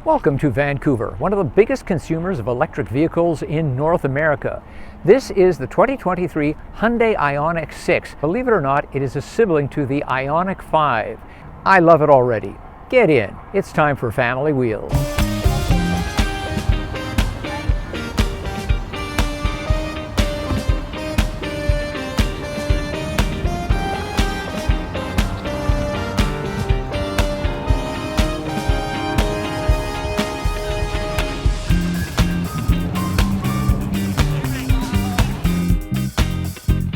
Welcome to Vancouver, one of the biggest consumers of electric vehicles in North America. This is the 2023 Hyundai Ioniq 6. Believe it or not, it is a sibling to the Ioniq 5. I love it already. Get in. It's time for Family Wheels.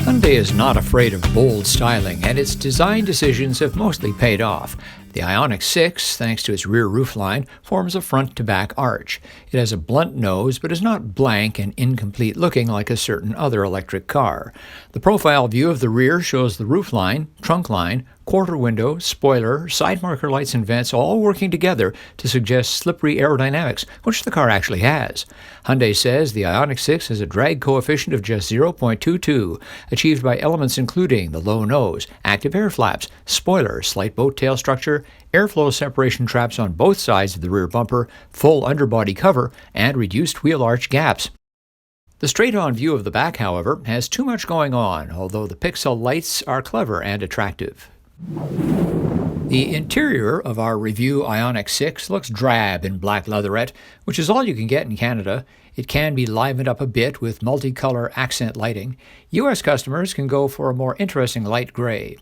Hyundai is not afraid of bold styling, and its design decisions have mostly paid off. The Ioniq 6, thanks to its rear roofline, forms a front-to-back arch. It has a blunt nose, but is not blank and incomplete looking like a certain other electric car. The profile view of the rear shows the roofline, trunk line, quarter window, spoiler, side marker lights and vents all working together to suggest slippery aerodynamics, which the car actually has. Hyundai says the Ioniq 6 has a drag coefficient of just 0.22, achieved by elements including the low nose, active air flaps, spoiler, slight boat tail structure, airflow separation traps on both sides of the rear bumper, full underbody cover, and reduced wheel arch gaps. The straight-on view of the back, however, has too much going on, although the pixel lights are clever and attractive. The interior of our review Ioniq 6 looks drab in black leatherette, which is all you can get in Canada. It can be livened up a bit with multicolor accent lighting. U.S. customers can go for a more interesting light gray.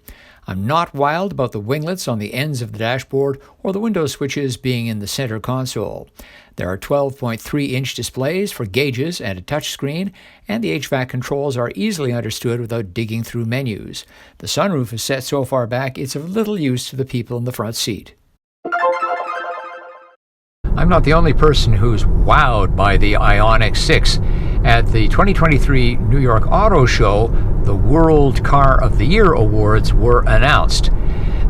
I'm not wild about the winglets on the ends of the dashboard or the window switches being in the center console. There are 12.3-inch displays for gauges and a touchscreen, and the HVAC controls are easily understood without digging through menus. The sunroof is set so far back it's of little use to the people in the front seat. I'm not the only person who's wowed by the Ioniq 6. At the 2023 New York Auto Show, the World Car of the Year awards were announced.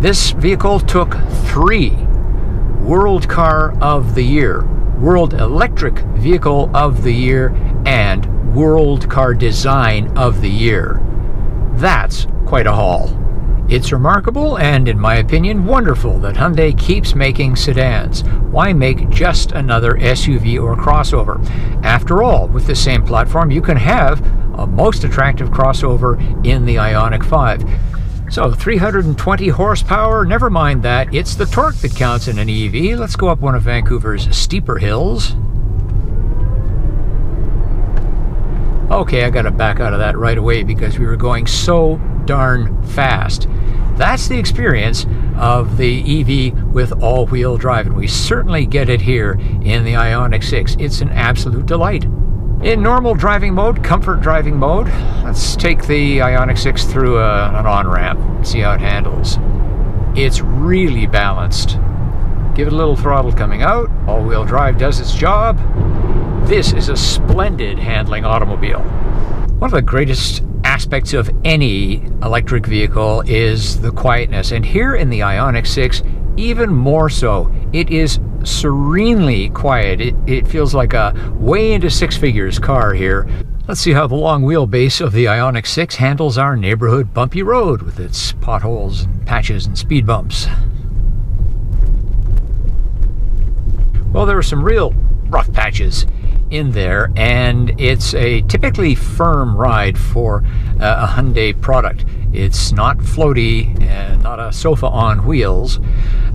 This vehicle took 3 World Car of the Year, World Electric Vehicle of the Year, and World Car Design of the Year. That's quite a haul. It's remarkable and, in my opinion, wonderful that Hyundai keeps making sedans. Why make just another SUV or crossover? After all, with the same platform, you can have a most attractive crossover in the Ioniq 5. So, 320 horsepower, never mind that. It's the torque that counts in an EV. Let's go up one of Vancouver's steeper hills. Okay, I gotta back out of that right away because we were going so darn fast. That's the experience of the EV with all-wheel drive, and we certainly get it here in the Ioniq 6. It's an absolute delight. In normal driving mode, comfort driving mode, let's take the Ioniq 6 through an on-ramp, see how it handles. It's really balanced. Give it a little throttle coming out. All-wheel drive does its job. This is a splendid handling automobile. One of the greatest aspects of any electric vehicle is the quietness, and here in the Ioniq 6, even more so. It is serenely quiet. It feels like a way into six figures car here. Let's see how the long wheelbase of the Ioniq 6 handles our neighborhood bumpy road with its potholes and patches and speed bumps. Well, there are some real rough patches in there, and it's a typically firm ride for a Hyundai product. It's not floaty and not a sofa on wheels.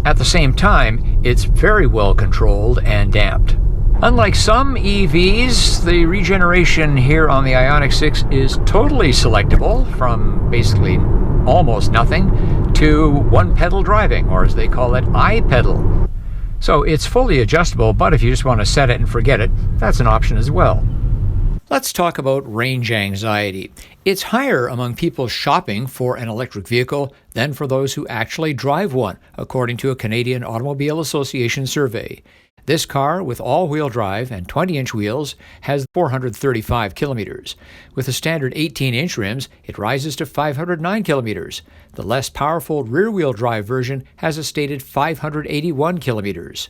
At the same time, it's very well controlled and damped. Unlike some EVs, the regeneration here on the Ioniq 6 is totally selectable, from basically almost nothing to one-pedal driving, or as they call it, I-pedal. So it's fully adjustable, but if you just want to set it and forget it, that's an option as well. Let's talk about range anxiety. It's higher among people shopping for an electric vehicle than for those who actually drive one, according to a Canadian Automobile Association survey. This car, with all-wheel drive and 20-inch wheels, has 435 kilometers. With the standard 18-inch rims, it rises to 509 kilometers. The less powerful rear-wheel drive version has a stated 581 kilometers.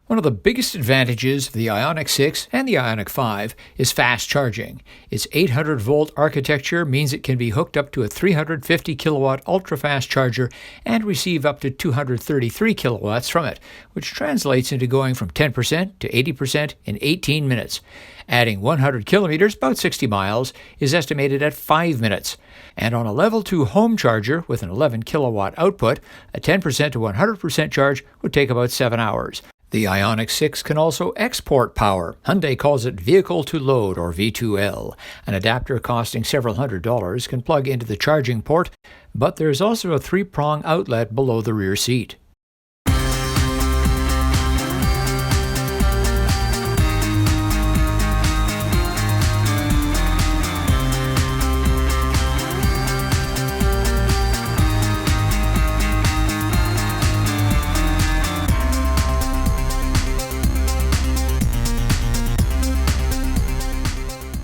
One of the biggest advantages of the Ioniq 6 and the Ioniq 5 is fast charging. Its 800-volt architecture means it can be hooked up to a 350-kilowatt ultra-fast charger and receive up to 233 kilowatts from it, which translates into going from 10% to 80% in 18 minutes. Adding 100 kilometers, about 60 miles, is estimated at 5 minutes. And on a level 2 home charger with an 11-kilowatt output, a 10% to 100% charge would take about 7 hours. The Ioniq 6 can also export power. Hyundai calls it vehicle-to-load, or V2L. An adapter costing several $100s can plug into the charging port, but there's also a 3-prong outlet below the rear seat.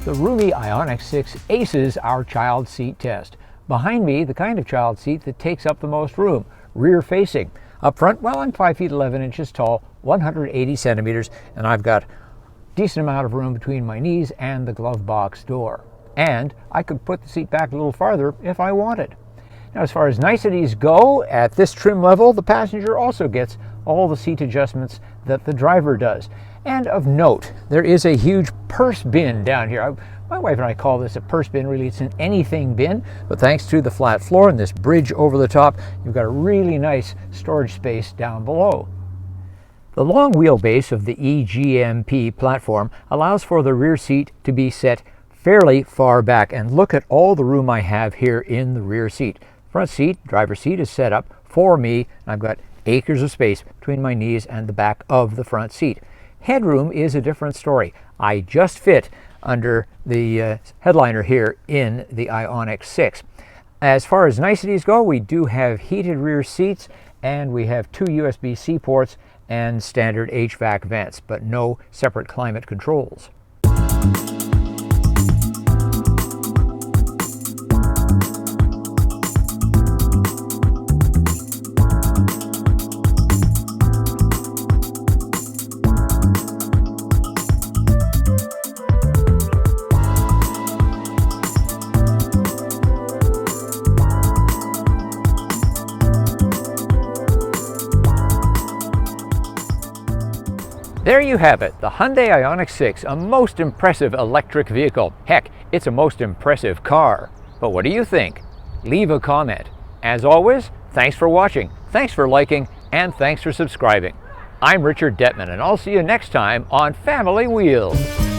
The roomy Ioniq 6 aces our child seat test. Behind me, the kind of child seat that takes up the most room, rear-facing. Up front, well, I'm 5 feet 11 inches tall, 180 centimeters, and I've got a decent amount of room between my knees and the glove box door. And I could put the seat back a little farther if I wanted. Now, as far as niceties go, at this trim level, the passenger also gets all the seat adjustments that the driver does. And of note, there is a huge purse bin down here. My wife and I call this a purse bin. Really, it's an anything bin, but thanks to the flat floor and this bridge over the top, you've got a really nice storage space down below. The long wheelbase of the eGMP platform allows for the rear seat to be set fairly far back, and look at all the room I have here in the rear seat. Front seat, driver's seat, is set up for me, and I've got acres of space between my knees and the back of the front seat. Headroom is a different story. I just fit under the headliner here in the Ioniq 6. As far as niceties go, we do have heated rear seats, and we have 2 USB-C ports and standard HVAC vents, but no separate climate controls. There you have it, the Hyundai Ioniq 6, a most impressive electric vehicle. Heck, it's a most impressive car. But what do you think? Leave a comment. As always, thanks for watching, thanks for liking, and thanks for subscribing. I'm Richard Detman, and I'll see you next time on Family Wheels.